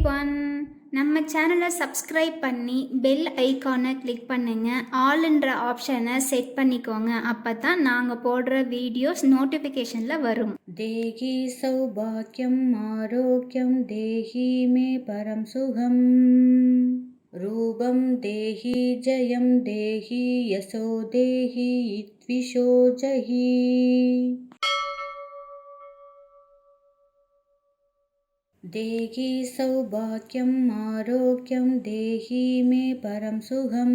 Everyone. நம்ம சேனலை subscribe பண்ணி பெல் ஐகானை கிளிக் பண்ணுங்க. ஆல்ன்ற ஆப்ஷனை செட் பண்ணிக்கோங்க. அப்போ தான் நாங்கள் போடுற வீடியோஸ் நோட்டிஃபிகேஷனில் வரும். देहि सौभाग्यम आरोग्यम देहि मे परम सुखम रूपम देहि जयम देहि यशो देहि द्विषो जहि देहि सौभाग्यम आरोग्यम देहि मे परम सुखम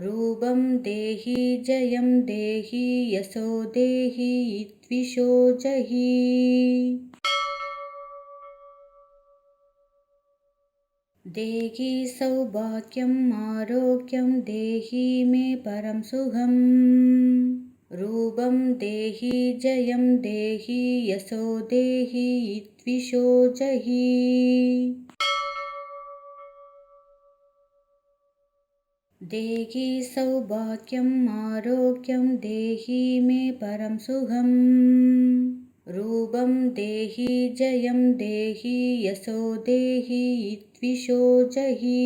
रूपम देहि जयम देहि यशो देहि द्विषो जहि देहि सौभाग्यम आरोग्यम देहि मे परम सुखम रूपम देहि जयम देहि यशो देहि द्विषो जहि देहि सौभाग्यम आरोग्यम देहि मे परम सुखम रूपम देहि जयम देहि यशो देहि द्विषो जहि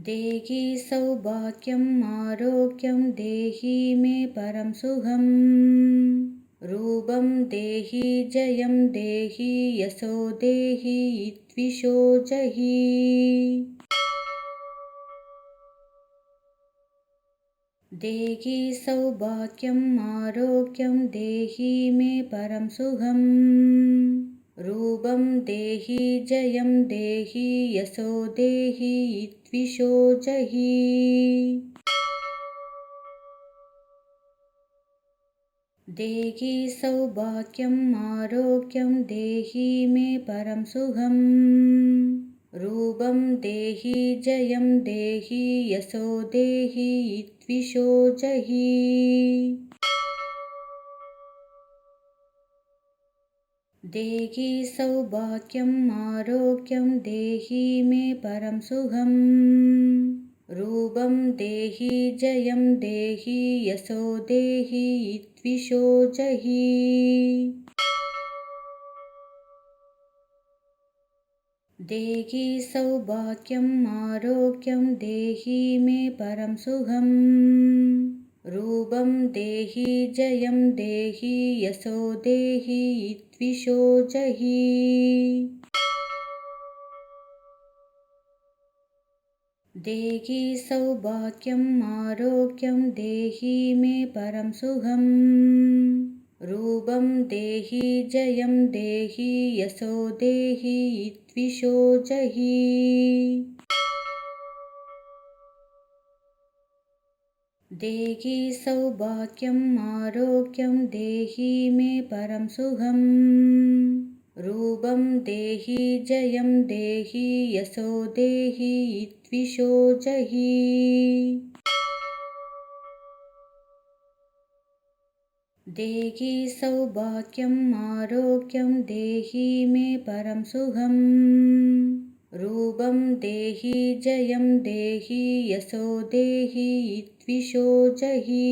देहि सौभाग्यम आरोग्यम देहि मे परम सुखम रूपम देहि जयम देहि यशो देहि द्विषो जहि देहि सौभाग्यम आरोग्यम देहि मे परम सुखम रूपम देहि जयम देहि यशो देहि द्विषो जहि देहि सौभाग्यम आरोग्यम देहि मे परम सुखम रूपम देहि जयम देहि यशो देहि द्विषो जहि देहि सौभाग्यम आरोग्यम देहि मे परम सुखम रूपम देहि जयम देहि यशो देहि द्विषो जहि देहि सौभाग्यम आरोग्यम देहि मे परम सुखम रूपम देहि जयम देहि यशो देहि द्विषो जहि देहि सौभाग्यम आरोग्यम देहि मे परम सुखम रूपम देहि जयम देहि यशो देहि द्विषो जहि देहि सौभाग्यम आरोग्यम देहि मे परम सुखम रूपम देहि जयम देहि यशो देहि द्विषो जहि देहि सौभाग्यम आरोग्यम देहि मे परम सुखम रूपम देहि जयम देहि यशो देहि द्विषो जहि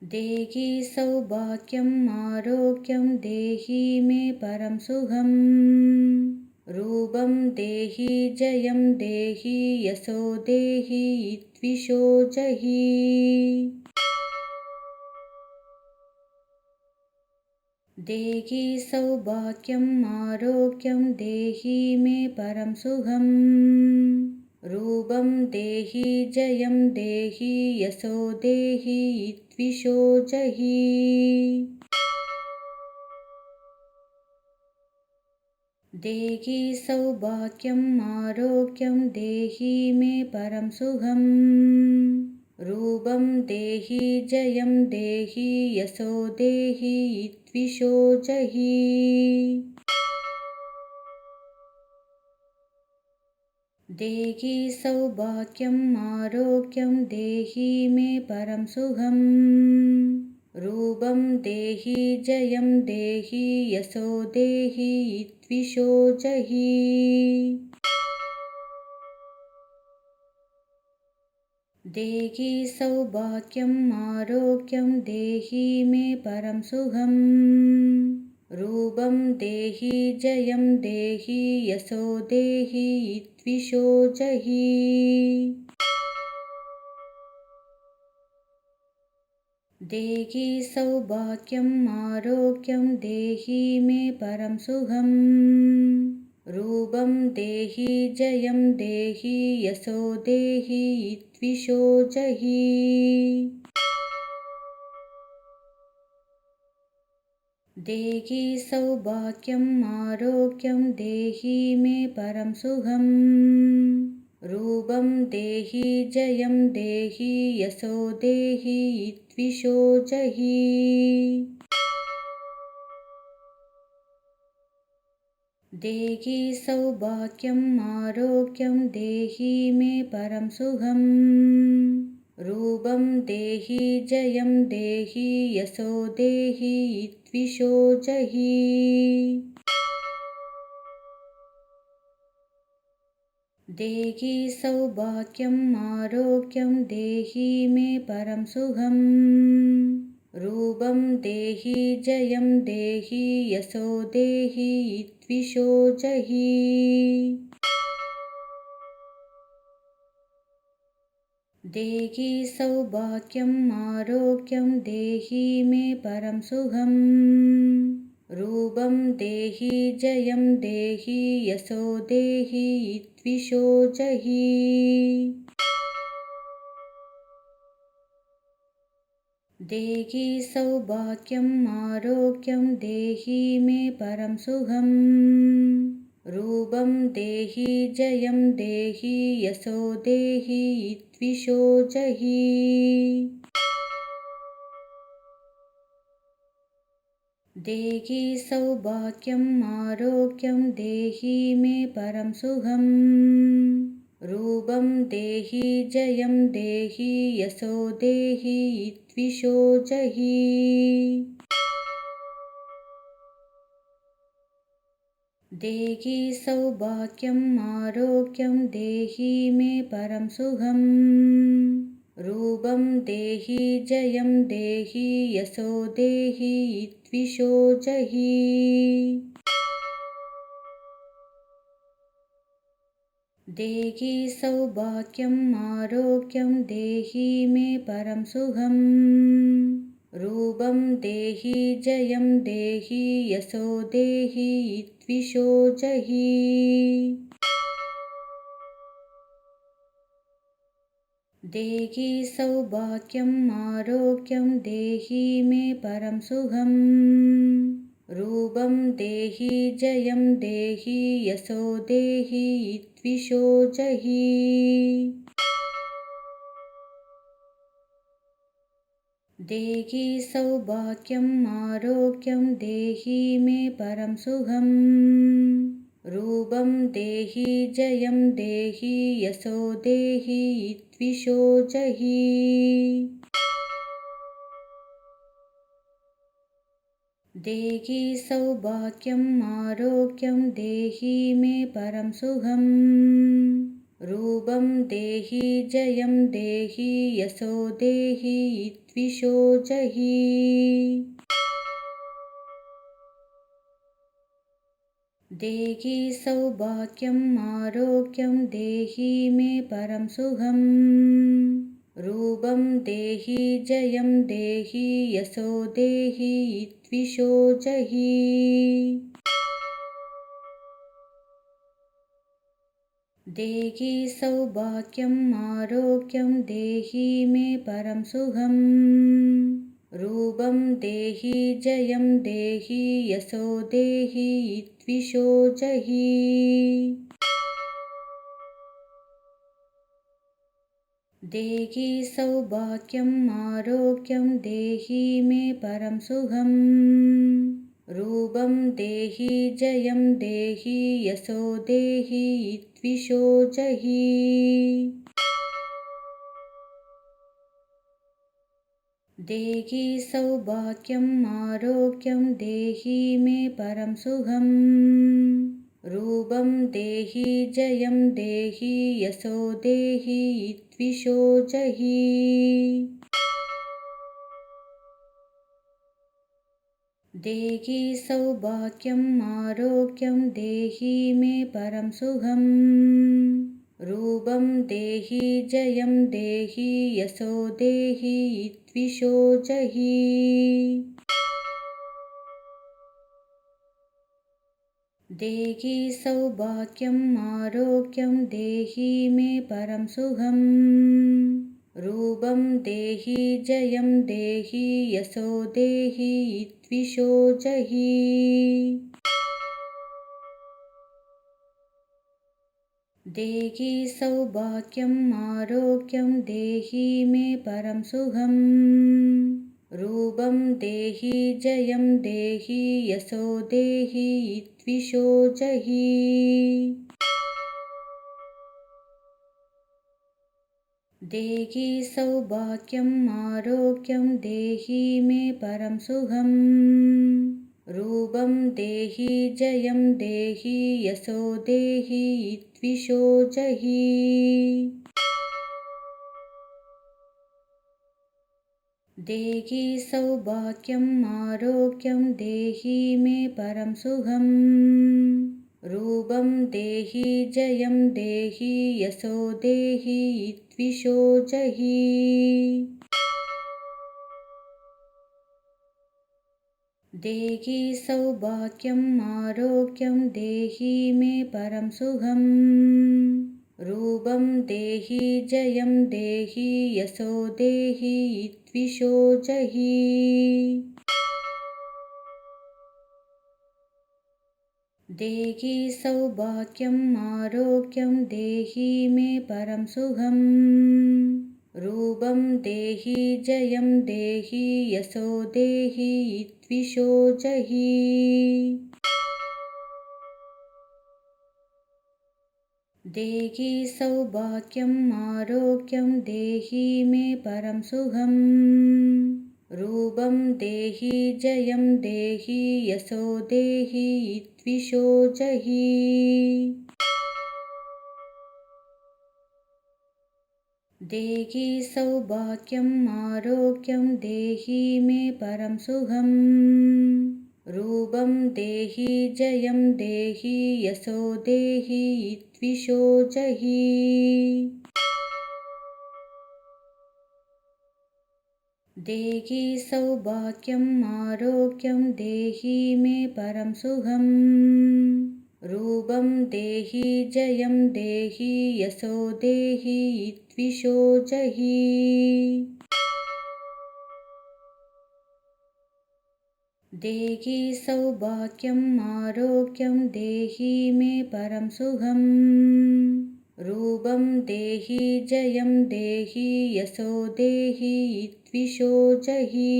देहि सौभाग्यम आरोग्यम देहि मे परम सुखम रूपम देहि जयम देहि यशो देहि द्विषो जहि देहि सौभाग्यम आरोग्यम देहि मे परम सुखम रूपम देहि जयम देहि यशो देहि द्विषो जहि देहि सौभाग्यम आरोग्यम देहि मे परम सुखम रूपम देहि जयम देहि यशो देहि द्विषो जहि देहि सौभाग्यम आरोग्यम देहि मे परम सुखम रूपम देहि जयम देहि यशो देहि द्विषो जहि देहि सौभाग्यम् आरोग्यं देहि मे परं सुखम् रूपं देहि जयं देहि यशो देहि द्विषो जहि देहि सौभाग्यम् आरोग्यं देहि मे परं सुखम् रूपं देहि जयं देहि यशो देहि द्विषो जहि देहि सौभाग्यम् आरोग्यं देहि मे परं सुखम् रूपं देहि जयं देहि यशो देहि द्विषो जहि देहि सौभाग्यम् आरोग्यं देहि मे परं सुखम् रूपं देहि जयं देहि यशो देहि द्विषो जहि देहि सौभाग्यम् आरोग्यं देहि मे परं सुखम् रूपं देहि जयं देहि यशो देहि द्विषो जहि देहि सौभाग्यम् आरोग्यं देहि मे परं सुखम् रूपं देहि जयं देहि यशो देहि द्विषो जहि देहि सौभाग्यम् आरोग्यं देहि मे परं सुखम् रूपं देहि जयं देहि यशो देहि द्विषो जहि देहि सौभाग्यम् आरोग्यं देहि मे परं सुखम् रूपं देहि जयं देहि यशो देहि द्विषो जहि देहि सौभाग्यम् आरोग्यं देहि मे परं सुखम् रूपं देहि जयं देहि यशो देहि द्विषो जहि देहि सौभाग्यम् आरोग्यं देहि मे परं सुखम् रूपं देहि जयं देहि यशो देहि द्विषो जहि देहि सौभाग्यम् आरोग्यं देहि मे परं सुखम् रूपं देहि जयं देहि यशो देहि द्विषो जहि देहि सौभाग्यम् आरोग्यं देहि मे परं सुखम् रूपं देहि जयं देहि यशो देहि द्विषो जहि देहि सौभाग्यम् आरोग्यं देहि मे परं सुखम् रूपं देहि जयं देहि यशो देहि द्विषो जहि देहि सौभाग्यम् आरोग्यं देहि मे परं सुखम् रूपं देहि जयं देहि यशो देहि द्विषो जहि देहि सौभाग्यम् आरोग्यं देहि मे परं सुखम् रूपं देहि जयं देहि यशो देहि द्विषो जहि देहि सौभाग्यम् आरोग्यं देहि मे परं सुखम् रूपं देहि जयं देहि यशो देहि द्विषो जहि देहि सौभाग्यम् आरोग्यं देहि मे परं सुखम् रूपं देहि जयं देहि यशो देहि द्विषो जहि देहि सौभाग्यम् आरोग्यं देहि मे परं सुखम् रूपं देहि जयं देहि यशो देहि द्विषो जहि देहि सौभाग्यम् आरोग्यं देहि मे परं सुखम् रूपं देहि जयं देहि यशो देहि द्विषो जहि देहि सौभाग्यम् आरोग्यं देहि मे परं सुखम् रूपं देहि जयं देहि यशो देहि द्विषो जहि देहि सौभाग्यम् आरोग्यं देहि मे परं सुखम् रूपं देहि जयं देहि यशो देहि द्विषो जहि देहि सौभाग्यम् आरोग्यं देहि मे परं सुखम् रूपं देहि जयं देहि यशो देहि द्विषो जहि देहि सौभाग्यम् आरोग्यं देहि मे परं सुखम् रूपं देहि जयं देहि यशो देहि द्विषो जहि देहि सौभाग्यम् आरोग्यं देहि मे परं सुखम् रूपं देहि जयं देहि यशो देहि द्विषो जहि देहि सौभाग्यम् आरोग्यं देहि मे परं सुखम् रूपं देहि जयं देहि यशो देहि द्विषो जहि देहि सौभाग्यम् आरोग्यं देहि मे परं सुखम् रूपं देहि जयं देहि यशो देहि द्विषो जहि देहि सौभाग्यम् आरोग्यं देहि मे परं सुखम् रूपं देहि जयं देहि यशो देहि द्विषो जहि देहि सौभाग्यम् आरोग्यं देहि मे परं सुखम् रूपं देहि जयं देहि यशो देहि द्विषो जहि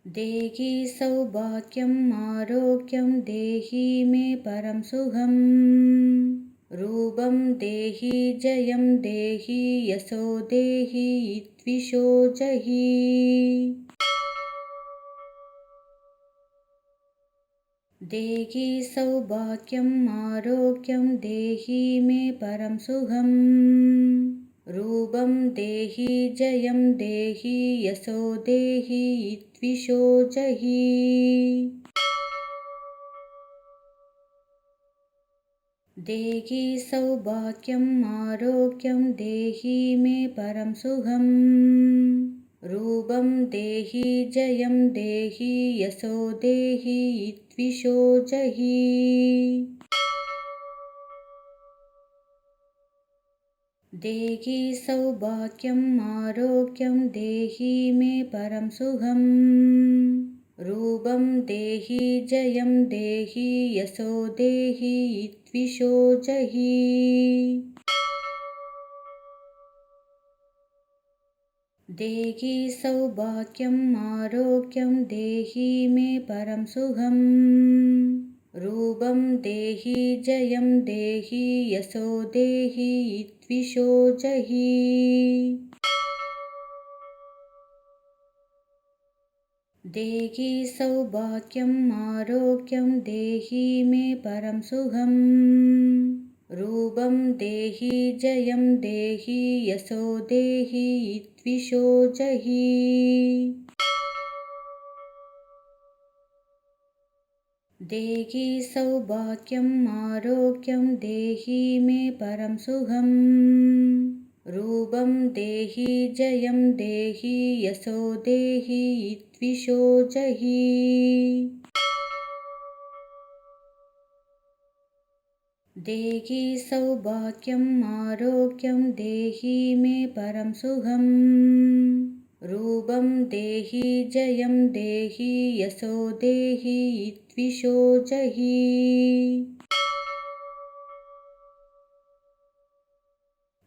देहि सौभाग्यम् आरोग्यं देहि मे परं सुखम् रूपं देहि जयं देहि यशो देहि द्विषो जहि देहि सौभाग्यम् आरोग्यं देहि मे परं सुखम् रूपं देहि जयं देहि यशो देहि द्विषो जहि देहि सौभाग्यम् आरोग्यं देहि मे परं सुखम् रूपं देहि जयं देहि यशो देहि द्विषो जहि देहि सौभाग्यम् आरोग्यं देहि मे परं सुखम् रूपं देहि जयं देहि यशो देहि द्विषो जहि देहि सौभाग्यम् आरोग्यं देहि मे परं सुखम् रूपं देहि जयं देहि यशो देहि द्विषो जहि देहि सौभाग्यम् आरोग्यं देहि मे परं सुखम् रूपं देहि जयं देहि यशो देहि द्विषो जहि देहि सौभाग्यम् आरोग्यं देहि मे परं सुखम् रूपं देहि जयं देहि यशो देहि द्विषो जहि देहि सौभाग्यम् आरोग्यं देहि मे परं सुखम् रूपं देहि जयं देहि यशो देहि द्विषो जहि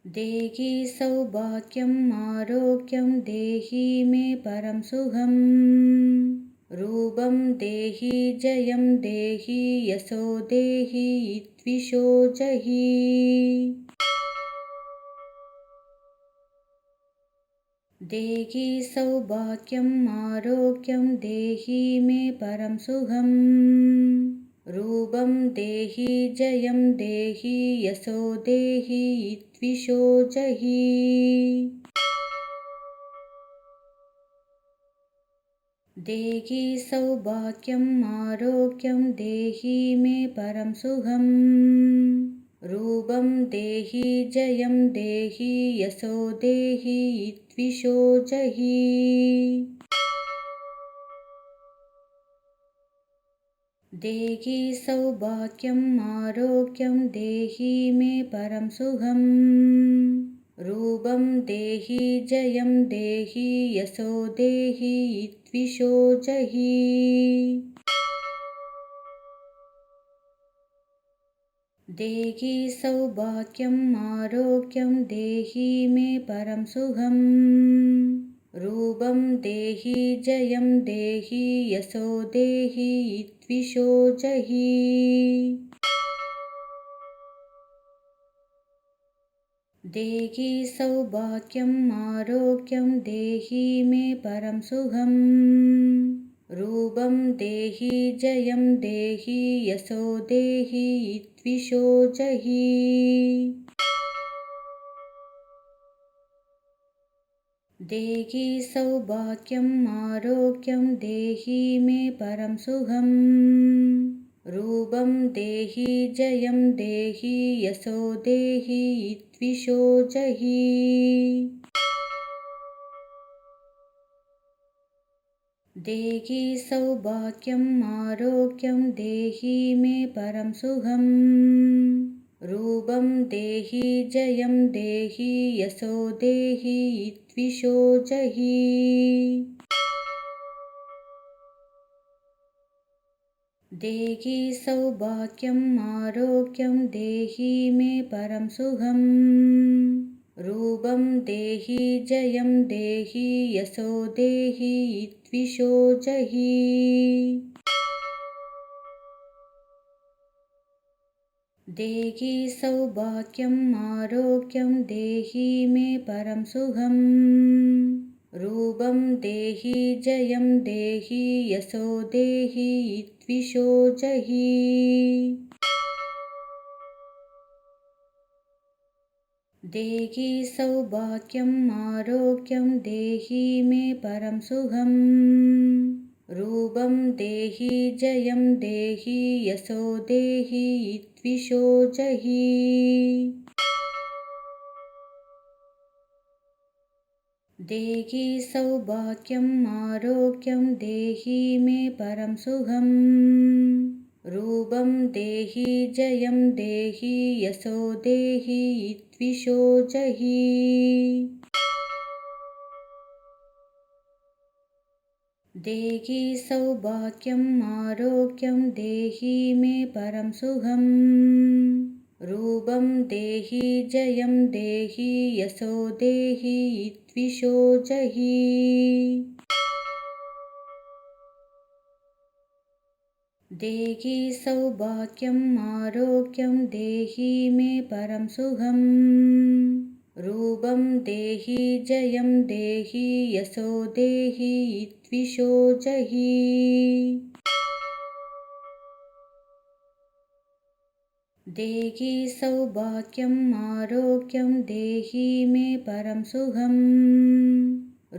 देहि सौभाग्यम् आरोग्यं देहि मे परं सुखम् रूपं देहि जयं देहि यशो देहि द्विषो जहि देहि सौभाग्यम् आरोग्यं देहि मे परं सुखम् रूपं देहि जयं देहि यशो देहि द्विषो जहि देहि सौभाग्यम् आरोग्यं देहि मे परं सुखम् रूपं देहि जयं देहि यशो देहि द्विषो जहि देहि सौभाग्यम् आरोग्यं देहि मे परं सुखम् रूपं देहि जयं देहि यशो देहि द्विषो जहि देहि सौभाग्यम् आरोग्यं देहि मे परं सुखम् रूपं देहि जयं देहि यशो देहि द्विषो जहि देहि सौभाग्यम् आरोग्यं देहि मे परं सुखम् रूपं देहि जयं देहि यशो देहि द्विषो जहि देहि सौभाग्यम् आरोग्यं देहि मे परं सुखम् रूपं देहि जयं देहि यशो देहि द्विषो जहि देहि सौभाग्यम् आरोग्यं देहि मे परं सुखम् रूपं देहि जयं देहि यशो देहि द्विषो जहि देहि सौभाग्यम् आरोग्यं देहि मे परं सुखम् रूपं देहि जयं देहि यशो देहि द्विषो जहि देहि सौभाग्यम् आरोग्यं देहि मे परं सुखम् रूपं देहि जयं देहि यशो देहि द्विषो जहि देहि सौभाग्यम् आरोग्यं देहि मे परं सुखम् रूपं देहि जयं देहि यशो देहि द्विषो जहि देहि सौभाग्यम् आरोग्यं देहि मे परं सुखम् रूपं देहि जयं देहि यशो देहि द्विषो जहि देहि सौभाग्यम् आरोग्यं देहि मे परं सुखम् रूपं देहि जयं देहि यशो देहि द्विषो जहि देहि सौभाग्यम् आरोग्यं देहि मे परं सुखम् रूपं देहि जयं देहि यशो देहि द्विषो जहि देहि सौभाग्यम् आरोग्यं देहि मे परं सुखम्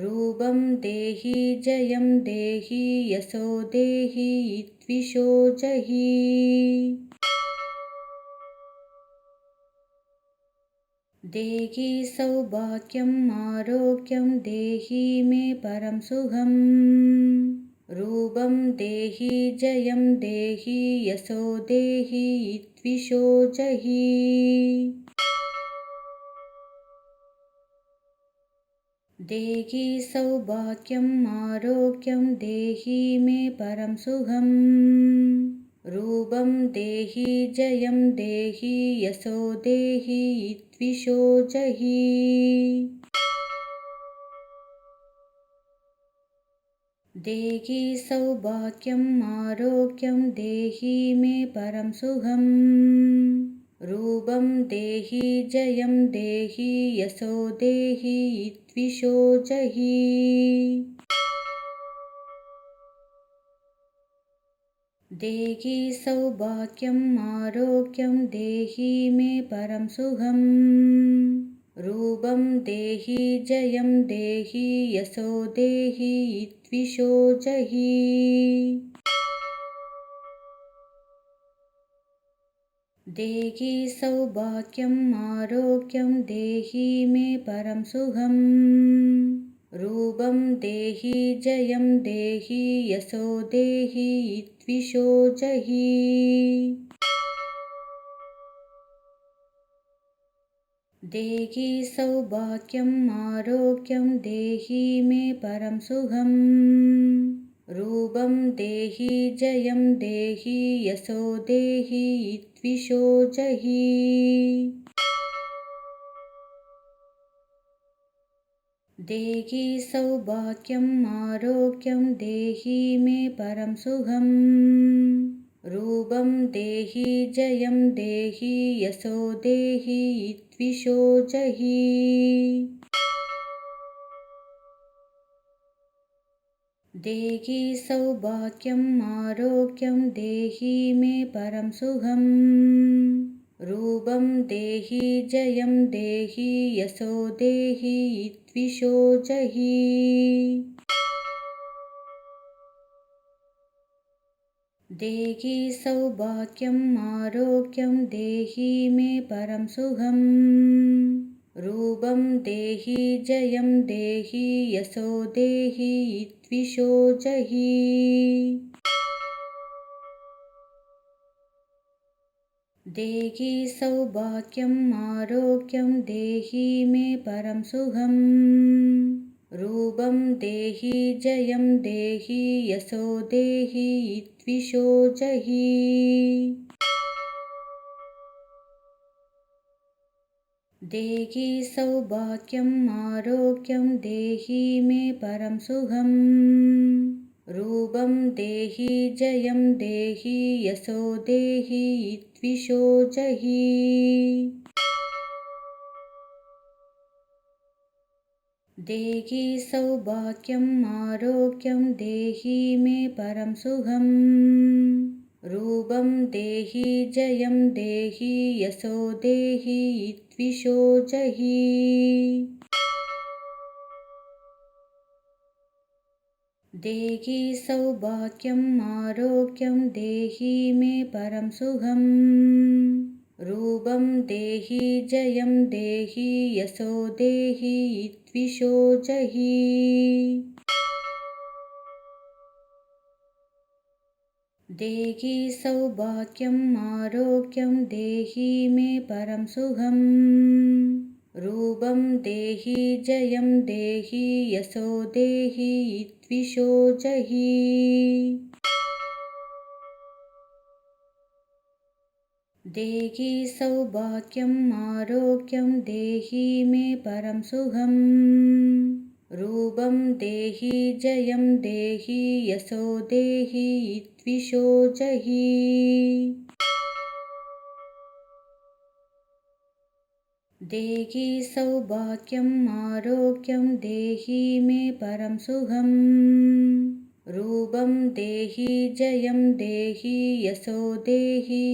रूपं देहि जयं देहि यशो देहि द्विषो जहि देहि सौभाग्यम् आरोग्यं देहि मे परं सुखम् रूपं देहि जयं देहि यशो देहि द्विषो जहि देहि सौभाग्यम् आरोग्यं देहि मे परं सुखम् रूपं देहि जयं देहि यशो देहि द्विषो जहि देहि सौभाग्यम् आरोग्यं देहि मे परं सुखम् रूपं देहि जयं देहि यशो देहि द्विषो जहि देहि सौभाग्यम् आरोग्यं देहि मे परं सुखम् रूपं देहि जयं देहि यशो देहि द्विषो जहि देहि सौभाग्यम् आरोग्यं देहि मे परं सुखम् रूपं देहि जयं देहि यशो देहि द्विषो जहि देहि सौभाग्यम् आरोग्यं देहि मे परं सुखम् रूपं देहि जयं देहि यशो देहि द्विषो जहि देहि सौभाग्यम् आरोग्यं देहि मे परं सुखम् रूपं देहि जयं देहि यशो देहि द्विषो जहि देहि सौभाग्यम् आरोग्यं देहि मे परं सुखम् रूपं देहि जयं देहि यशो देहि द्विषो जहि देहि सौभाग्यम् आरोग्यं देहि मे परं सुखम् रूपं देहि जयं देहि यशो देहि द्विषो जहि देहि सौभाग्यम् आरोग्यं देहि मे परं सुखम् रूपं देहि जयं देहि यशो देहि द्विषो जहि देहि सौभाग्यम् आरोग्यं देहि मे परं सुखम् रूपं देहि जयं देहि यशो देहि द्विषो जहि देहि सौभाग्यम् आरोग्यं देहि मे परं सुखम् रूपं देहि जयं देहि यशो देहि द्विषो जहि देहि सौभाग्यम् आरोग्यं देहि मे परं सुखम् रूपं देहि जयं देहि यशो देहि द्विषो जहि देहि सौभाग्यम् आरोग्यं देहि मे परं सुखम् रूपं देहि जयं देहि यशो देहि द्विषो जहि देहि सौभाग्यम् आरोग्यं देहि मे परं सुखम् रूपं देहि जयं देहि यशो देहि द्विषो जहि देहि सौभाग्यम् आरोग्यं देहि मे परं सुखम् रूपं देहि जयं देहि यशो देहि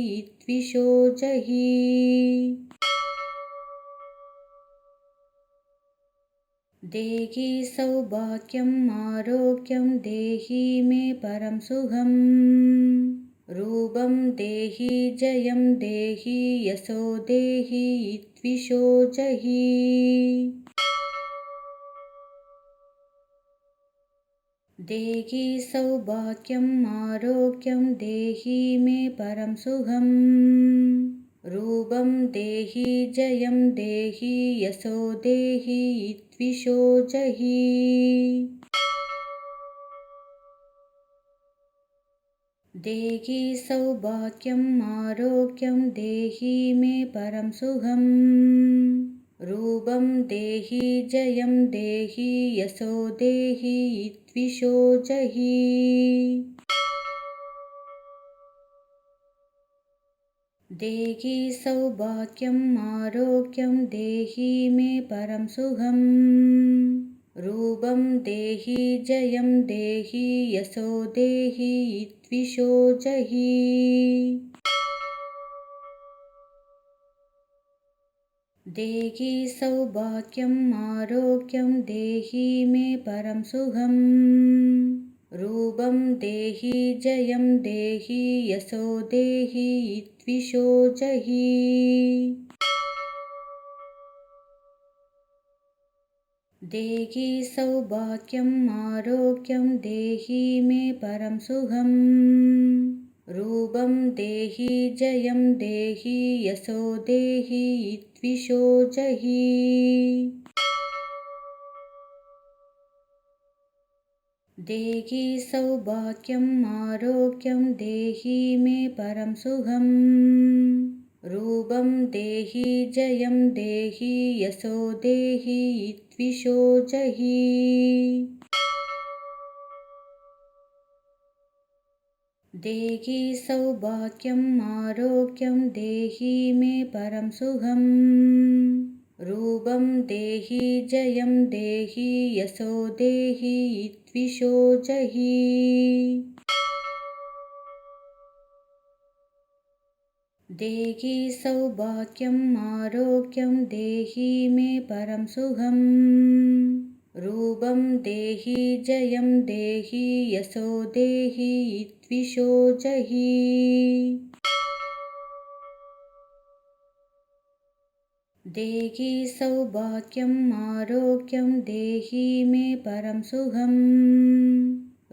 द्विषो जहि देहि सौभाग्यम् आरोग्यं देहि मे परं सुखम् रूपं देहि जयं देहि यशो देहि द्विषो जहि देहि सौभाग्यम् आरोग्यं देहि मे परं सुखम् रूपं देहि जयं देहि यशो देहि द्विषो जहि देहि सौभाग्यम् आरोग्यं देहि मे परं सुखम् रूपं देहि जयं देहि यशो देहि द्विषो जहि देहि सौभाग्यम् आरोग्यं देहि मे परं सुखम् रूपं देहि जयं देहि यशो देहि द्विषो जहि देहि सौभाग्यम् आरोग्यं देहि मे परं सुखम् रूपं देहि जयं देहि यशो देहि द्विषो जहि देहि सौभाग्यम् आरोग्यं देहि मे परं सुखम् रूपं देहि जयं देहि यशो देहि द्विषो जहि देहि सौभाग्यम् आरोग्यं देहि मे परं सुखम् रूपं देहि जयं देहि यशो देहि द्विषो जहि देहि सौभाग्यम् आरोग्यं देहि मे परं सुखम् रूपं देहि जयं देहि यशो देहि द्विषो जहि देहि सौभाग्यम् आरोग्यं देहि मे परं सुखम् रूपं देहि जयं देहि यशो देहि द्विषो जहि देहि सौभाग्यम् आरोग्यं देहि मे परं सुखम्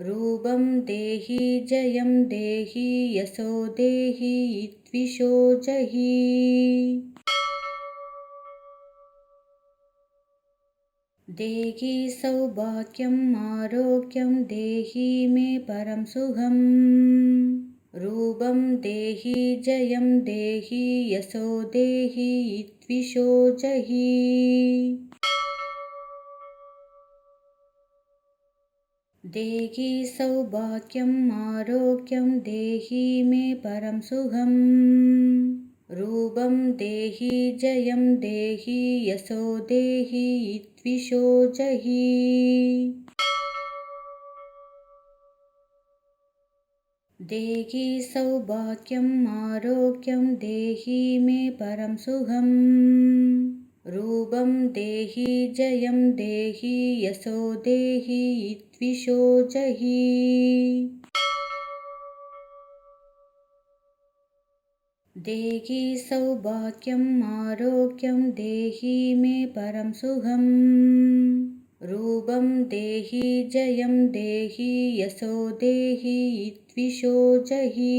रूपं देहि जयं देहि यशो देहि द्विषो जहि देहि सौभाग्यम् आरोग्यं देहि मे परं सुखम् रूपं देहि जयं देहि यशो देहि द्विषो जहि देहि सौभाग्यम् आरोग्यं देहि मे परं सुखम् रूपं देहि जयं देहि यशो देहि द्विषो जहि देहि सौभाग्यम् आरोग्यं देहि मे परं सुखम् रूपं देहि जयं देहि यशो देहि द्विषो जहि देहि सौभाग्यम् आरोग्यं देहि मे परं सुखम् रूपं देहि जयं देहि यशो देहि द्विषो जहि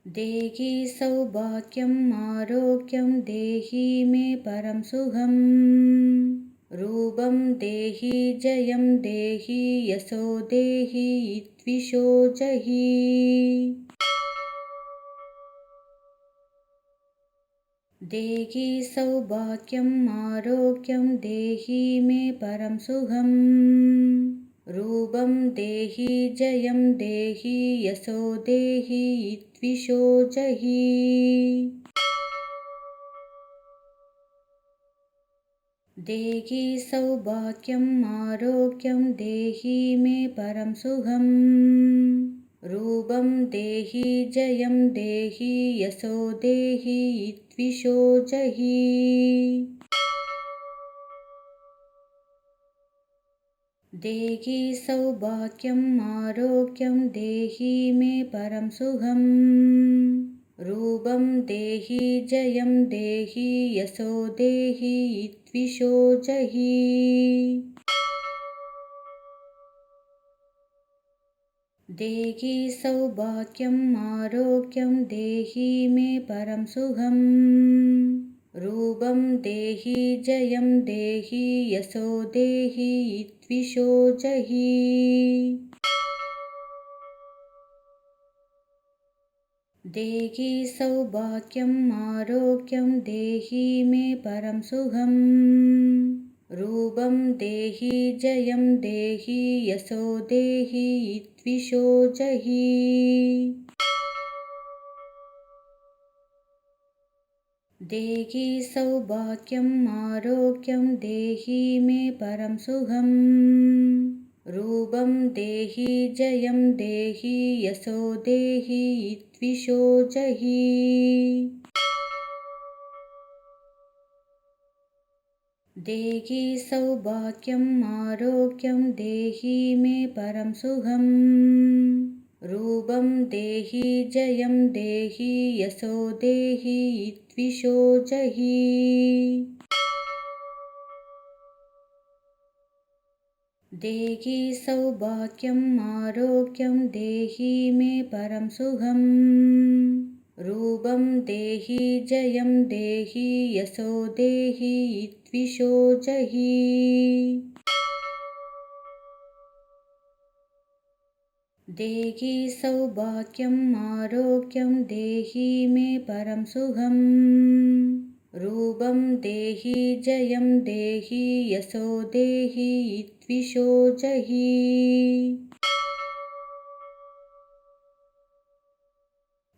देहि सौभाग्यम् आरोग्यं देहि मे परं सुखम् रूपं देहि जयं देहि यशो देहि द्विषो जहि देहि सौभाग्यम् आरोग्यं देहि मे परं सुखम् रूपं देहि जयं देहि यशो देहि द्विषो जहि। देहि सौभाग्यम् आरोग्यं देहि मे परं सुखम्। रूपं देहि जयं देहि यशो देहि द्विषो जहि। देहि सौभाग्यम् आरोग्यं देहि मे परं सुखम्। रूपं देहि जयं देहि यशो देहि द्विषो जहि। देहि सौभाग्यम् आरोग्यं देहि मे परं सुखम्। रूपं देहि जयं देहि यशो देहि द्विषो जहि। देहि सौभाग्यम् आरोग्यं देहि मे परं सुखम्। रूपं देहि जयं देहि यशो देहि द्विषो जहि। देहि सौभाग्यम् आरोग्यं देहि मे परं सुखम्। रूपं देहि जयं देहि यशो देहि द्विषो जहि। देहि सौभाग्यम् आरोग्यं देहि मे परं सुखम्। रूपं देहि जयं देहि यशो देहि द्विषो जहि। देहि सौभाग्यम् आरोग्यं देहि मे परं सुखम्। रूपं देहि जयं देहि यशो देहि द्विषो जहि। देहि सौभाग्यम् आरोग्यं देहि मे परं सुखम्। रूपं देहि जयं देहि यशो देहि द्विषो जहि।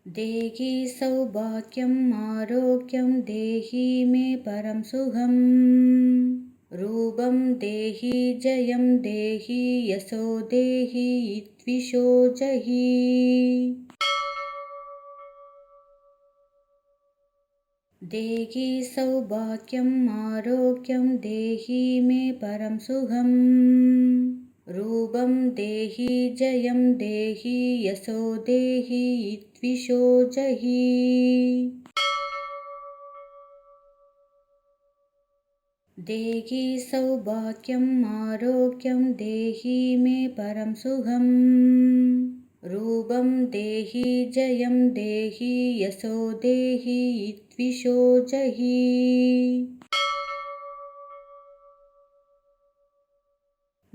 देहि सौभाग्यम् आरोग्यं देहि मे परं सुखम्। रूपं देहि जयं देहि यशो देहि द्विषो जहि। देहि सौभाग्यम् आरोग्यं देहि मे परं सुखम्। रूपं देहि जयं देहि यशो देहि द्विषो जहि। देहि सौभाग्यम् आरोग्यं देहि मे परं सुखम्। रूपं देहि जयं देहि यशो देहि द्विषो जहि।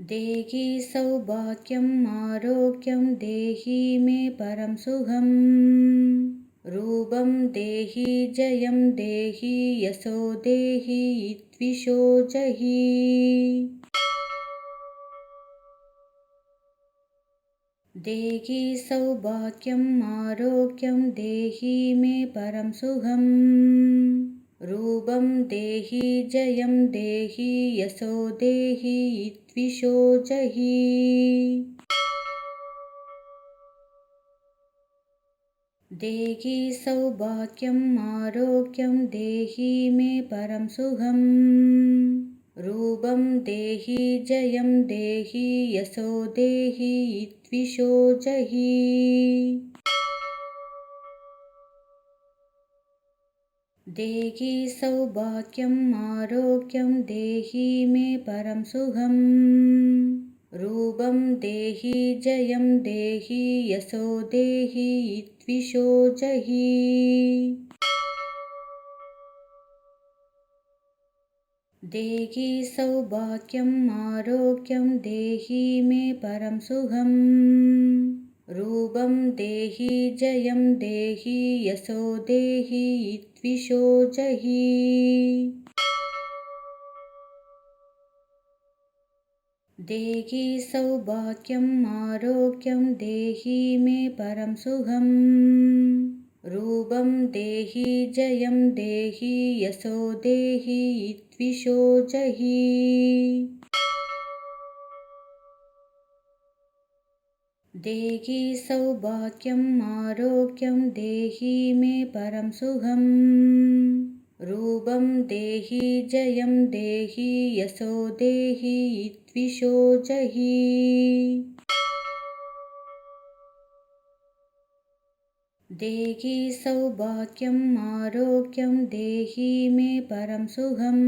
देहि सौभाग्यम् आरोग्यं देहि मे परं सुखम्। रूपं देहि जयं देहि यशो देहि द्विषो जहि। देहि सौभाग्यम् आरोग्यं देहि मे परं सुखम्। रूपं देहि जयं देहि यशो देहि द्विषो जहि। देहि सौभाग्यम् आरोग्यं देहि मे परं सुखम्। रूपं देहि जयं देहि यशो देहि द्विषो जहि। देहि सौभाग्यम् आरोग्यं देहि मे परं सुखम्। रूपं देहि जयं देहि यशो देहि द्विषो जहि। देहि सौभाग्यम् आरोग्यं देहि मे परं सुखम्। रूपं देहि जयं देहि यशो देहि द्विषो जहि। देहि सौभाग्यम् आरोग्यं देहि मे परं सुखम् रूपं देहि जयं देहि यशो देहि द्विषो जहि देहि सौभाग्यम् आरोग्यं देहि मे परं सुखम् रूपं देहि जयं देहि यशो देहि द्विषो जहि देहि सौभाग्यम् आरोग्यं देहि मे परं सुखम्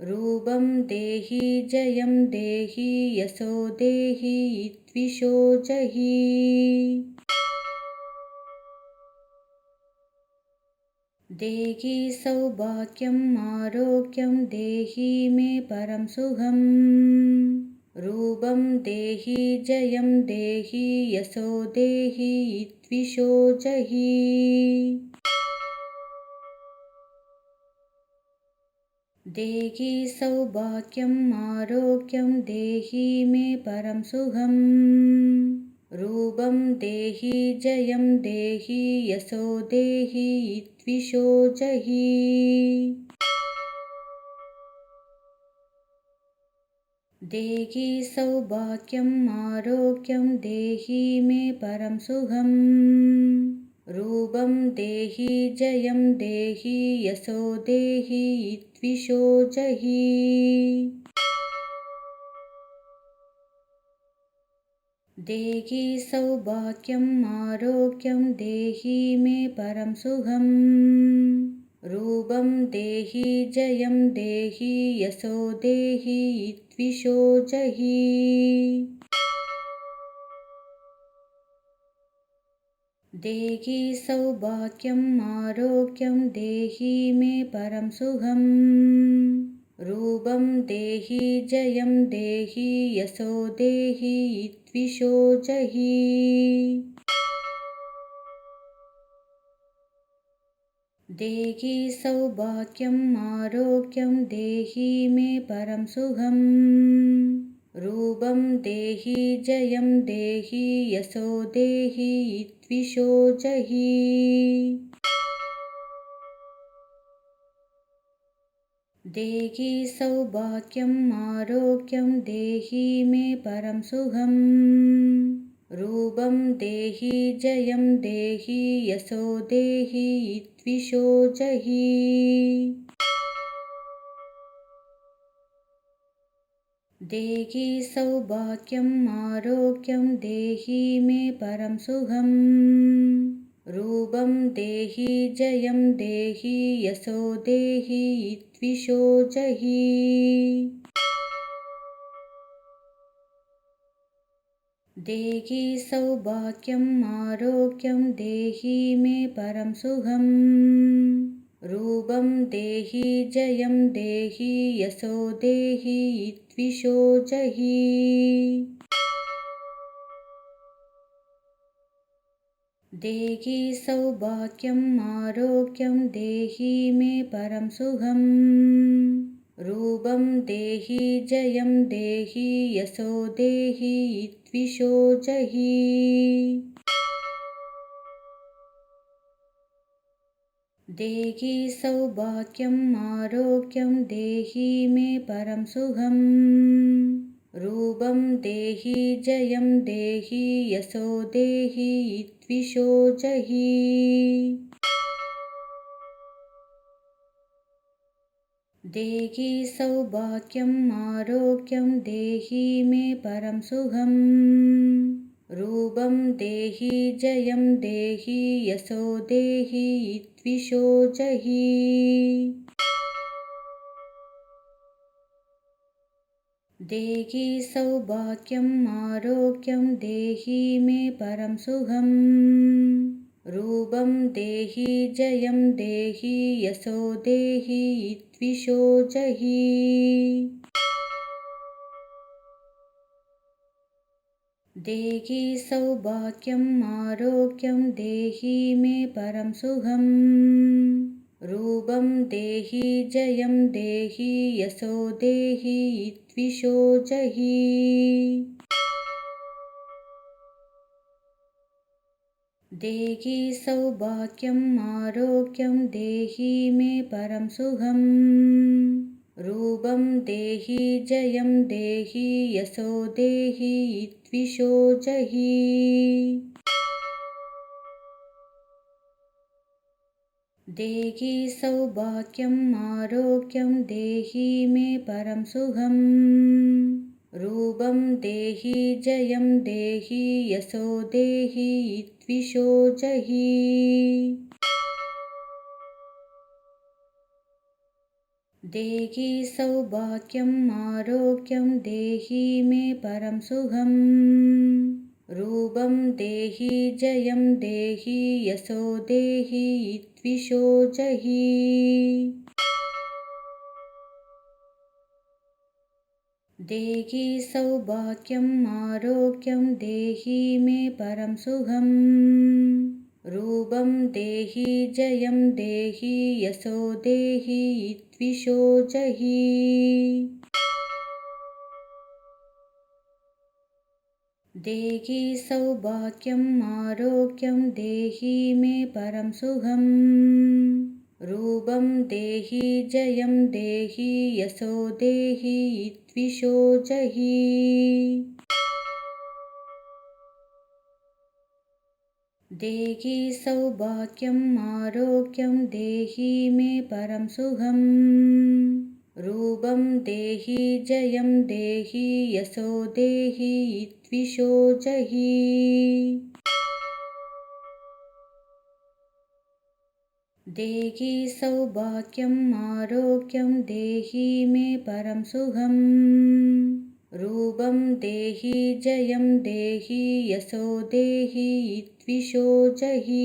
रूपं देहि जयं देहि यशो देहि द्विषो जहि देहि सौभाग्यम् आरोग्यं देहि मे परं सुखम् रूपं देहि जयं देहि यशो देहि द्विषो जहि देहि सौभाग्यम् आरोग्यं देहि मे परं सुखम् रूपं देहि जयं देहि यशो देहि द्विषो जहि देहि सौभाग्यम् आरोग्यं देहि मे परं सुखम् रूपं देहि जयं देहि यशो देहि द्विषो जहि देहि सौभाग्यम् आरोग्यं देहि मे परं सुखम् रूपं देहि जयं देहि यशो देहि द्विषो जहि देहि सौभाग्यम् आरोग्यं देहि मे परं सुखम् रूपं देहि जयं देहि यशो देहि द्विषो जहि देहि सौभाग्यम् आरोग्यं देहि मे परं सुखम् रूपं देहि जयं देहि यशो देहि द्विषो जहि देहि सौभाग्यम् आरोग्यं देहि मे परं सुखम् रूपं देहि जयं देहि यशो देहि द्विषो जहि देहि सौभाग्यम् आरोग्यं देहि मे परं सुखम् रूपं देहि जयं देहि यशो देहि द्विषो जहि देहि सौभाग्यम् आरोग्यं देहि मे परं सुखम् रूपं देहि जयं देहि यशो देहि द्विषो जहि देहि सौभाग्यम् आरोग्यं देहि मे परं सुखम् रूपं देहि जयं देहि यशो देहि द्विषो जहि देहि सौभाग्यम् आरोग्यं देहि मे परं सुखम् रूपं देहि जयं देहि यशो देहि द्विषो जहि देहि सौभाग्यम् आरोग्यं देहि मे परं सुखम् रूपं देहि जयं देहि यशो देहि द्विषो जहि देहि सौभाग्यम् आरोग्यं देहि मे परं सुखम् रूपं देहि जयं देहि यशो देहि द्विषो जहि देहि सौभाग्यम् आरोग्यं देहि मे परं सुखम् रूपं देहि जयं देहि यशो देहि द्विषो जहि देहि सौभाग्यम् आरोग्यं देहि मे परं सुखम् रूपं देहि जयं देहि यशो देहि द्विषो जहि देहि सौभाग्यम् आरोग्यं देहि मे परं सुखम् रूपं देहि जयं देहि यशो देहि द्विषो जहि देहि सौभाग्यम् आरोग्यं देहि मे परं सुखम् रूपं देहि जयं देहि यशो देहि द्विषो जहि देहि सौभाग्यम् आरोग्यं देहि मे परं सुखम् रूपं देहि जयं देहि यशो देहि द्विषो जहि देहि सौभाग्यम् आरोग्यं देहि मे परं सुखम् रूपं देहि जयं देहि यशो देहि द्विषो जहि देहि सौभाग्यम् आरोग्यं देहि मे परं सुखम् रूपं देहि जयं देहि यशो देहि द्विषो जहि देहि सौभाग्यम् आरोग्यं देहि मे परं सुखम् रूपं देहि जयं देहि यशो देहि द्विषो जहि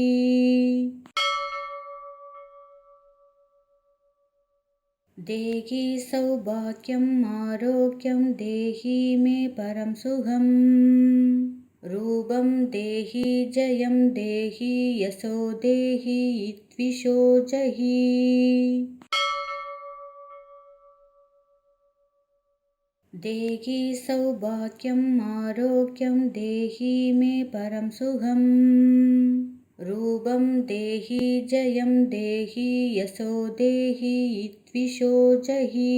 देहि सौभाग्यम् आरोग्यं देहि मे परं सुखम् रूपं देहि जयं देहि यशो देहि द्विषो जहि देहि सौभाग्यम् आरोग्यं देहि मे परं सुखम् रूपं देहि जयं देहि यशो देहि द्विषो जहि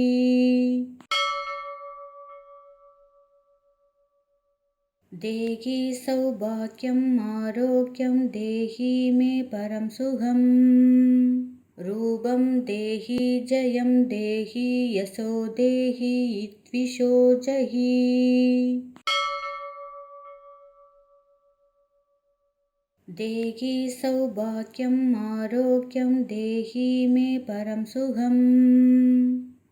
देहि सौभाग्यम् आरोग्यं देहि मे परं सुखम् रूपं देहि जयं देहि यशो देहि द्विषो जहि देहि सौभाग्यम् आरोग्यं देहि मे परं सुखम्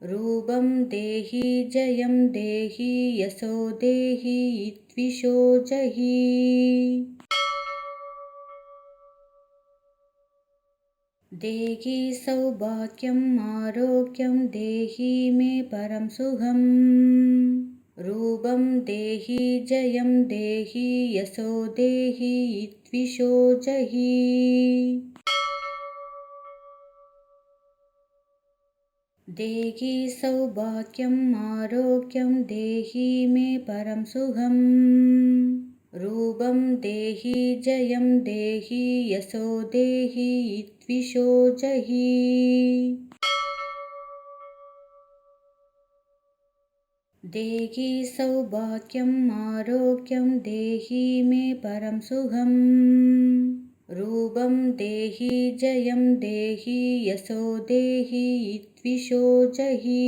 रूपं देहि जयं देहि यशो देहि द्विषो जहि देहि सौभाग्यम् आरोग्यं देहि मे परं सुखम् रूपं देहि जयं देहि यशो देहि द्विषो जहि देहि सौभाग्यम् आरोग्यं देहि मे परं सुखम् रूपं देहि जयं देहि यशो देहि द्विषो जहि देहि सौभाग्यम् आरोग्यं देहि मे परं सुखम् रूपं देहि जयं देहि यशो देहि द्विषो जहि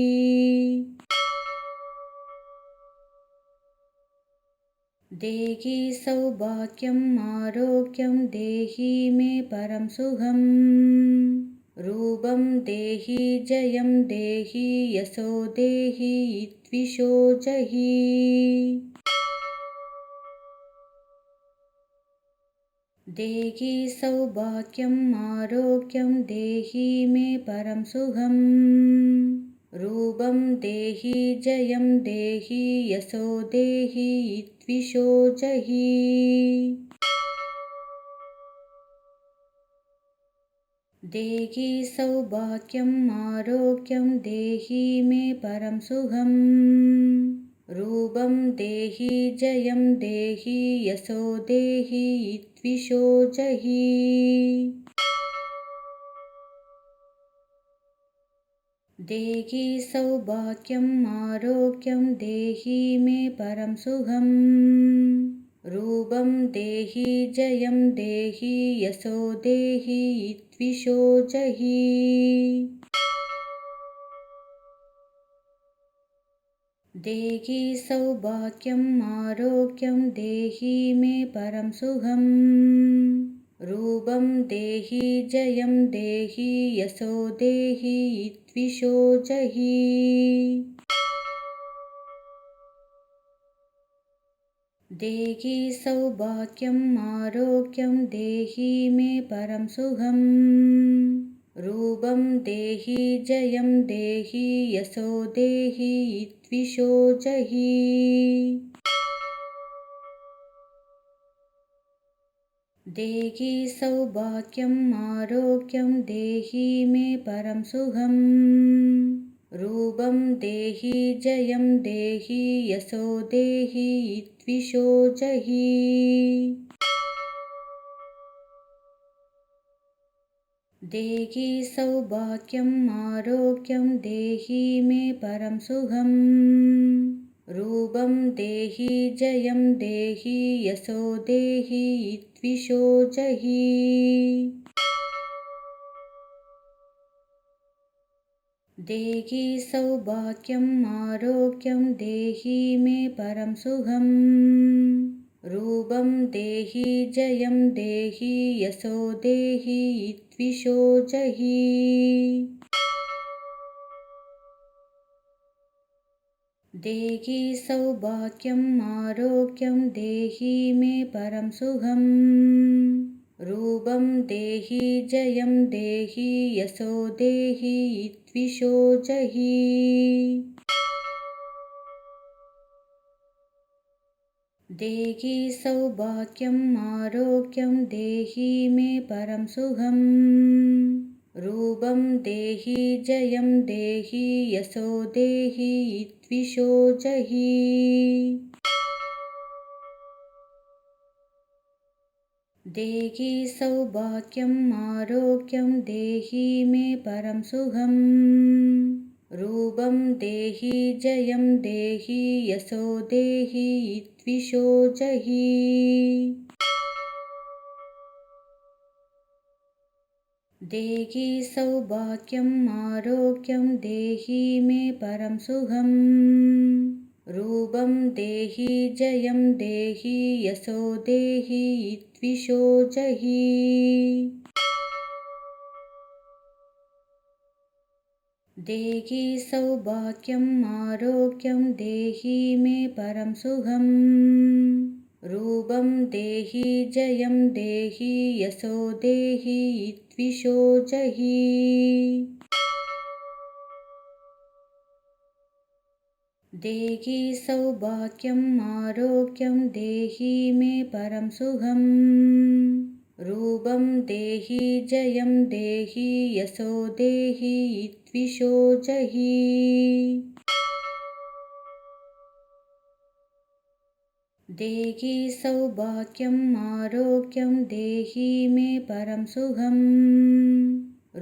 देहि सौभाग्यम् आरोग्यं देहि मे परं सुखम् रूपं देहि जयं देहि यशो देहि द्विषो जहि देहि सौभाग्यम् आरोग्यं देहि मे परं सुखम् रूपं देहि जयं देहि यशो देहि द्विषो जहि देहि सौभाग्यम् आरोग्यं देहि मे परं सुखम् रूपं देहि जयं देहि यशो देहि द्विषो जहि देहि सौभाग्यम् आरोग्यं देहि मे परं सुखम् रूपं देहि जयं देहि यशो देहि द्विषो जहि देहि सौभाग्यम् आरोग्यं देहि मे परं सुखम् रूपं देहि जयं देहि यशो देहि द्विषो जहि देहि सौभाग्यम् आरोग्यं देहि मे परं सुखम् रूपं देहि जयं देहि यशो देहि द्विषो जहि देहि सौभाग्यम् आरोग्यं देहि मे परं सुखम् रूपं देहि जयं देहि यशो देहि द्विषो जहि देहि सौभाग्यम् आरोग्यं देहि मे परं सुखम् रूपं देहि जयं देहि यशो देहि द्विषो जहि देहि सौभाग्यम् आरोग्यं देहि मे परं सुखम् रूपं देहि जयं देहि यशो देहि द्विषो जहि देहि सौभाग्यम् आरोग्यं देहि मे परं सुखम् रूपं देहि जयं देहि यशो देहि द्विषो जहि देहि सौभाग्यम् आरोग्यं देहि मे परं सुखम् रूपं देहि जयं देहि यशो देहि द्विषो जहि देहि सौभाग्यम् आरोग्यं देहि मे परं सुखम् रूपं देहि जयं देहि यशो देहि द्विषो जहि देहि सौभाग्यम् आरोग्यं देहि मे परं सुखम् रूपं देहि जयं देहि यशो देहि द्विषो जहि देहि सौभाग्यम् आरोग्यं देहि मे परं सुखम् रूपं देहि जयं देहि यशो देहि द्विषो जहि देहि सौभाग्यम् आरोग्यं देहि मे परं सुखम् रूपं देहि जयं देहि यशो देहि द्विषो जहि देहि सौभाग्यम् आरोग्यं देहि मे परं सुखम्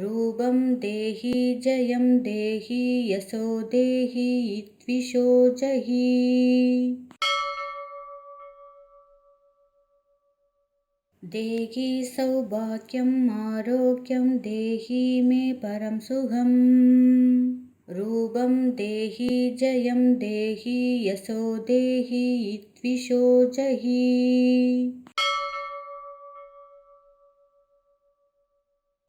रूपं देहि जयं देहि यशो देहि द्विषो जहि देहि सौभाग्यम् आरोग्यं देहि मे परं सुखम् रूपं देहि जयं देहि यशो देहि द्विषो जहि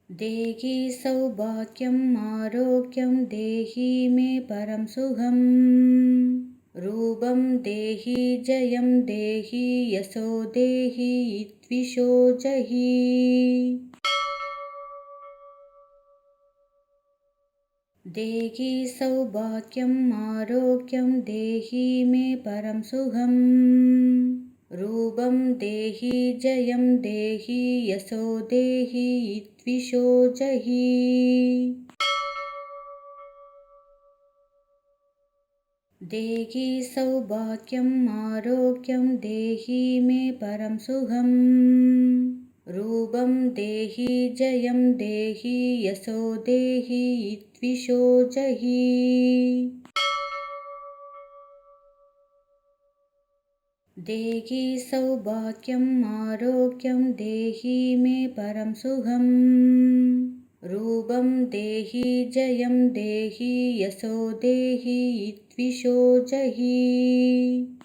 देहि सौभाग्यम् आरोग्यं देहि मे परं सुखम् रूपं देहि जयं देहि यशो देहि द्विषो जहि देहि सौभाग्यम् आरोग्यं देहि मे परं सुखम् रूपं देहि जयं देहि यशो देहि द्विषो जहि। देहि सौभाग्यम् आरोग्यं देहि मे परं सुखम्। रूपं देहि जयं देहि यशो देहि द्विषो जहि। देहि सौभाग्यम् आरोग्यं देहि मे परं सुखम्। रूपं देहि जयं देहि यशो देहि द्विषो जहि।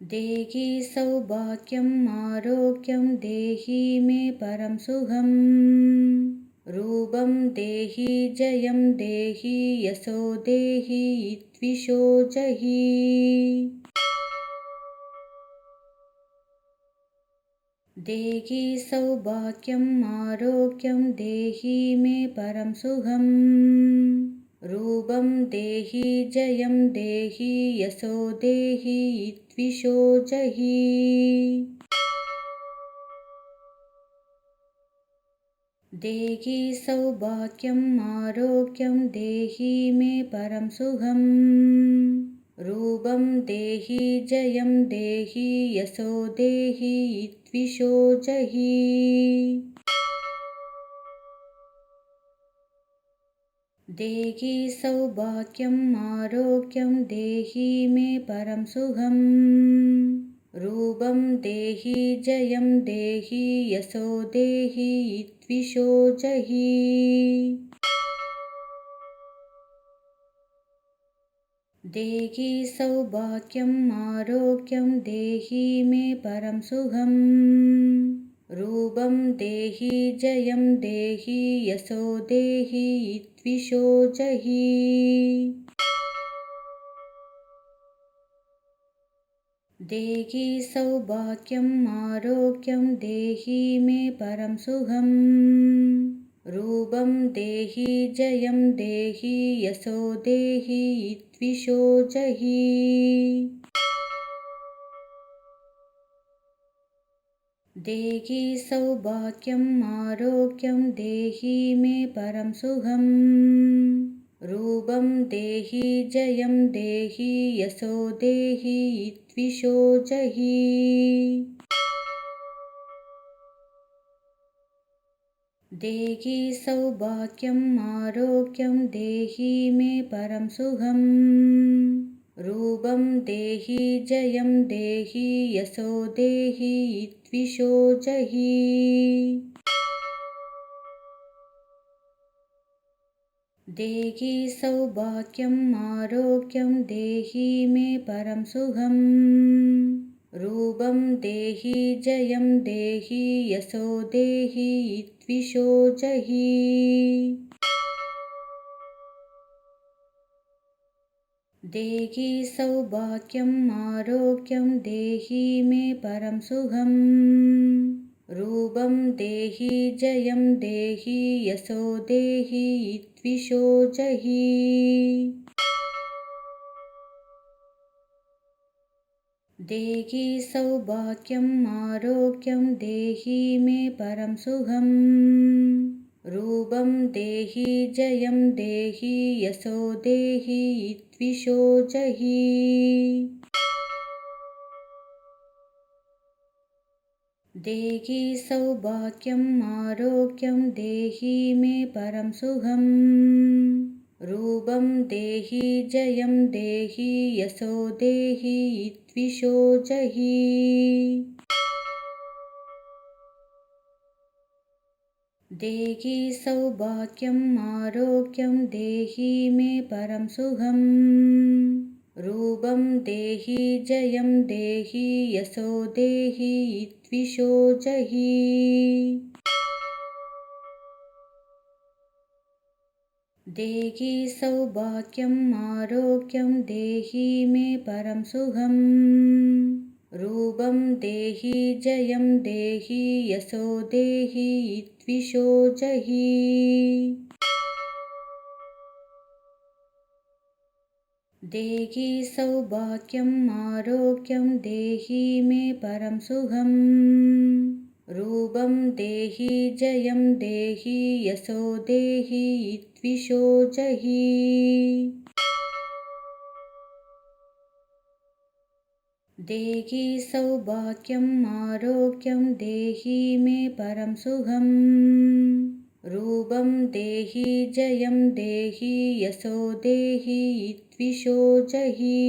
देहि सौभाग्यम् आरोग्यं देहि मे परं सुखम्। रूपं देहि जयं देहि यशो देहि द्विषो जहि। देहि सौभाग्यम् आरोग्यं देहि मे परं सुखम्। रूपं देहि जयं देहि यशो देहि द्विषो जहि। देहि सौभाग्यम् आरोग्यं देहि मे परं सुखम्। रूपं देहि जयं देहि यशो देहि द्विषो जहि। देहि सौभाग्यम् आरोग्यं देहि मे परं सुखम्। रूपं देहि जयं देहि यशो देहि द्विषो जहि। देहि सौभाग्यम् आरोग्यं देहि मे परं सुखम्। रूपं देहि जयं देहि यशो देहि द्विषो जहि। देहि सौभाग्यम् आरोग्यं देहि मे परं सुखम्। रूपं देहि जयं देहि यशो देहि द्विषो जहि। देहि सौभाग्यम् आरोग्यं देहि मे परं सुखम्। रूपं देहि जयं देहि यशो देहि द्विषो जहि। देहि सौभाग्यम् आरोग्यं देहि मे परं सुखम्। रूपं देहि जयं देहि यशो देहि द्विषो जहि। देहि सौभाग्यम् आरोग्यं देहि मे परं सुखम्। रूपं देहि जयं देहि यशो देहि द्विषो जहि। देहि सौभाग्यम् आरोग्यं देहि मे परं सुखम्। रूपं देहि जयं देहि यशो देहि द्विषो जहि। देहि सौभाग्यम् आरोग्यं देहि मे परं सुखम्। रूपं देहि जयं देहि यशो देहि द्विषो जहि। देहि सौभाग्यम् आरोग्यं देहि मे परं सुखम्। रूपं देहि जयं देहि यशो देहि द्विषो जहि। देहि सौभाग्यम् आरोग्यं देहि मे परं सुखम्। रूपं देहि जयं देहि यशो देहि द्विषो जहि। देहि सौभाग्यम् आरोग्यं देहि मे परं सुखम्। रूपं देहि जयं देहि यशो देहि द्विषो जहि। देहि सौभाग्यम् आरोग्यं देहि मे परं सुखम् रूपं देहि जयं देहि यशो देहि द्विषो जहि देहि सौभाग्यम् आरोग्यं देहि मे परं सुखम् रूपं देहि जयं देहि यशो देहि द्विषो जहि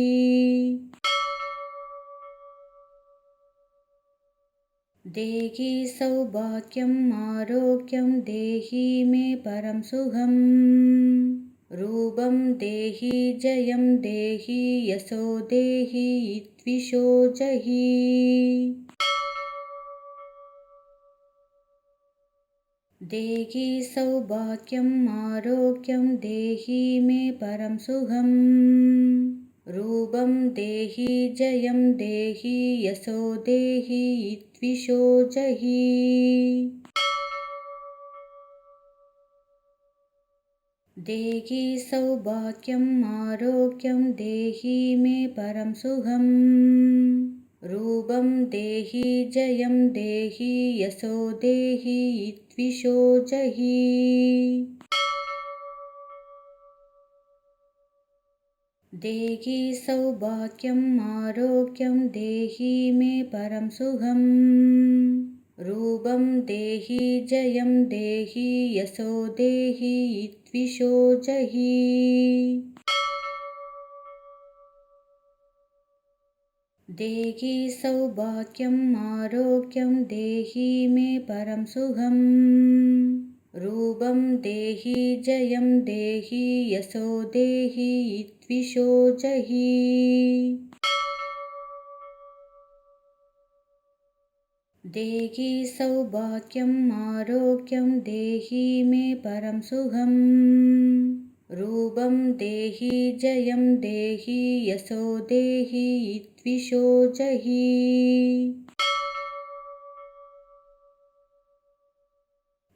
देहि सौभाग्यम् आरोग्यं देहि मे परं सुखम् रूपं देहि जयं देहि यशो देहि द्विषो जहि देहि सौभाग्यम् आरोग्यं देहि मे परं सुखम् रूपं देहि जयं देहि यशो देहि द्विषो जहि देहि सौभाग्यम् आरोग्यं देहि मे परं सुखम् रूपं देहि जयं देहि यशो देहि द्विषो जहि देहि सौभाग्यम् आरोग्यं देहि मे परं सुखम् रूपं देहि जयं देहि यशो देहि द्विषो जहि देहि सौभाग्यम् आरोग्यं देहि मे परं सुखम् रूपं देहि जयं देहि यशो देहि द्विषो जहि देहि सौभाग्यम् आरोग्यं देहि मे परं सुखम् रूपं देहि जयं देहि यशो देहि द्विषो जहि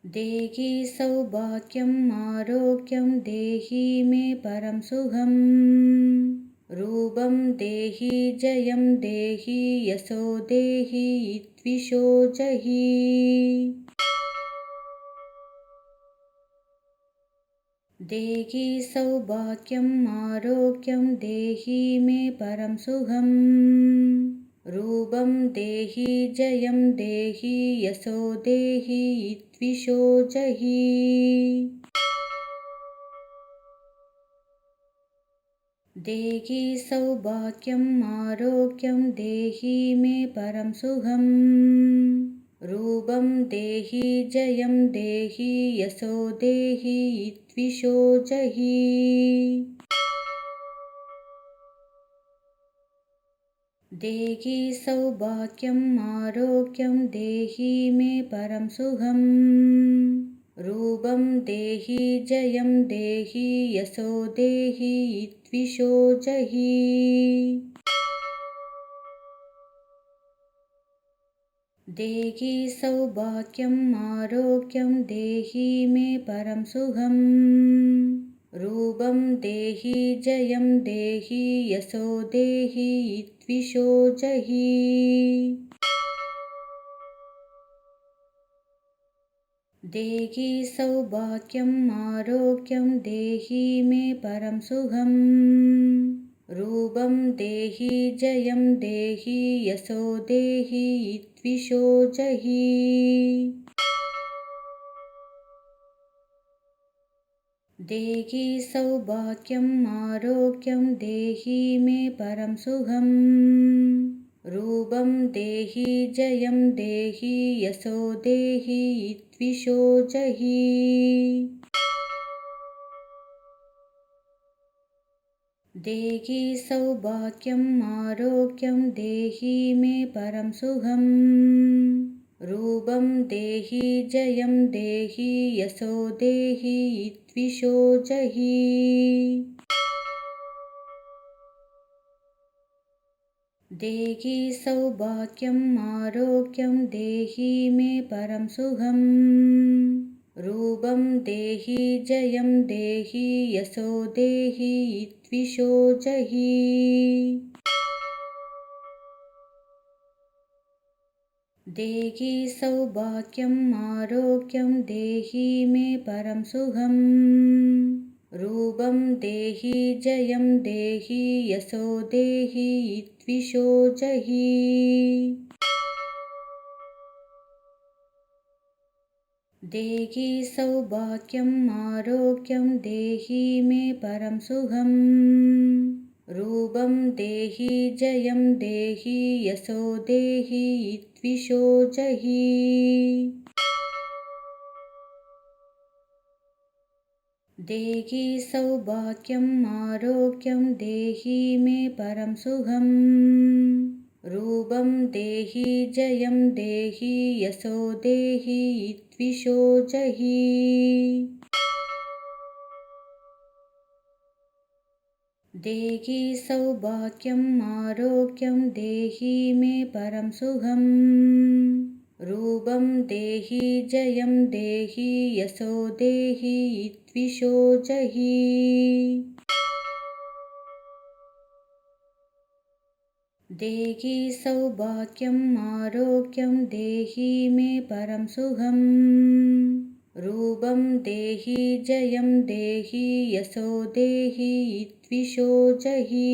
देहि सौभाग्यम् आरोग्यं देहि मे परं सुखम् रूपं देहि जयं देहि यशो देहि द्विषो जहि देहि सौभाग्यम् आरोग्यं देहि मे परं सुखम् रूपं देहि जयं देहि यशो देहि द्विषो जहि देहि सौभाग्यम् आरोग्यं देहि मे परं सुखम् रूपं देहि जयं देहि यशो देहि द्विषो जहि देहि सौभाग्यम् आरोग्यं देहि मे परं सुखम् रूपं देहि जयं देहि यशो देहि द्विषो जहि देहि सौभाग्यम् आरोग्यं देहि मे परं सुखम् रूपं देहि जयं देहि यशो देहि द्विषो जहि देहि सौभाग्यम् आरोग्यं देहि मे परं सुखम् रूपं देहि जयं देहि यशो देहि द्विषो जहि देहि सौभाग्यम् आरोग्यं देहि मे परं सुखम् रूपं देहि जयं देहि यशो देहि द्विषो जहि देहि सौभाग्यम् आरोग्यं देहि मे परं सुखम् रूपं देहि जयं देहि यशो देहि द्विषो जहि देहि सौभाग्यम् आरोग्यं देहि मे परं सुखम् रूपं देहि जयं देहि यशो देहि द्विषो जहि देहि सौभाग्यम् आरोग्यं देहि मे परं सुखम् रूपं देहि जयं देहि यशो देहि द्विषो जहि देहि सौभाग्यम् आरोग्यं देहि मे परं सुखम् रूपं देहि जयं देहि यशो देहि द्विषो जहि देहि सौभाग्यम् आरोग्यं देहि मे परं सुखम् रूपं देहि जयं देहि यशो देहि द्विषो जहि देहि सौभाग्यम् आरोग्यं देहि मे परं सुखम् रूपं देहि जयं देहि यशो देहि द्विषो जहि देहि सौभाग्यम् आरोग्यं देहि मे परं सुखम् रूपं देहि जयं देहि यशो देहि द्विषो जहि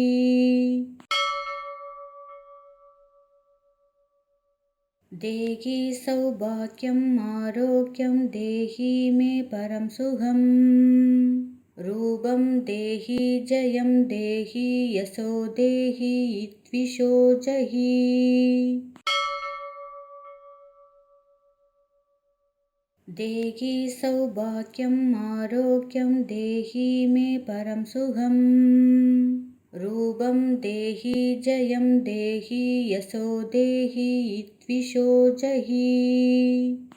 देहि सौभाग्यम् आरोग्यं देहि मे परं सुखम् रूपं देहि जयं देहि यशो देहि द्विषो जहि देहि सौभाग्यम् आरोग्यं देहि मे परं सुखम् रूपं देहि जयं देहि यशो देहि द्विषो जहि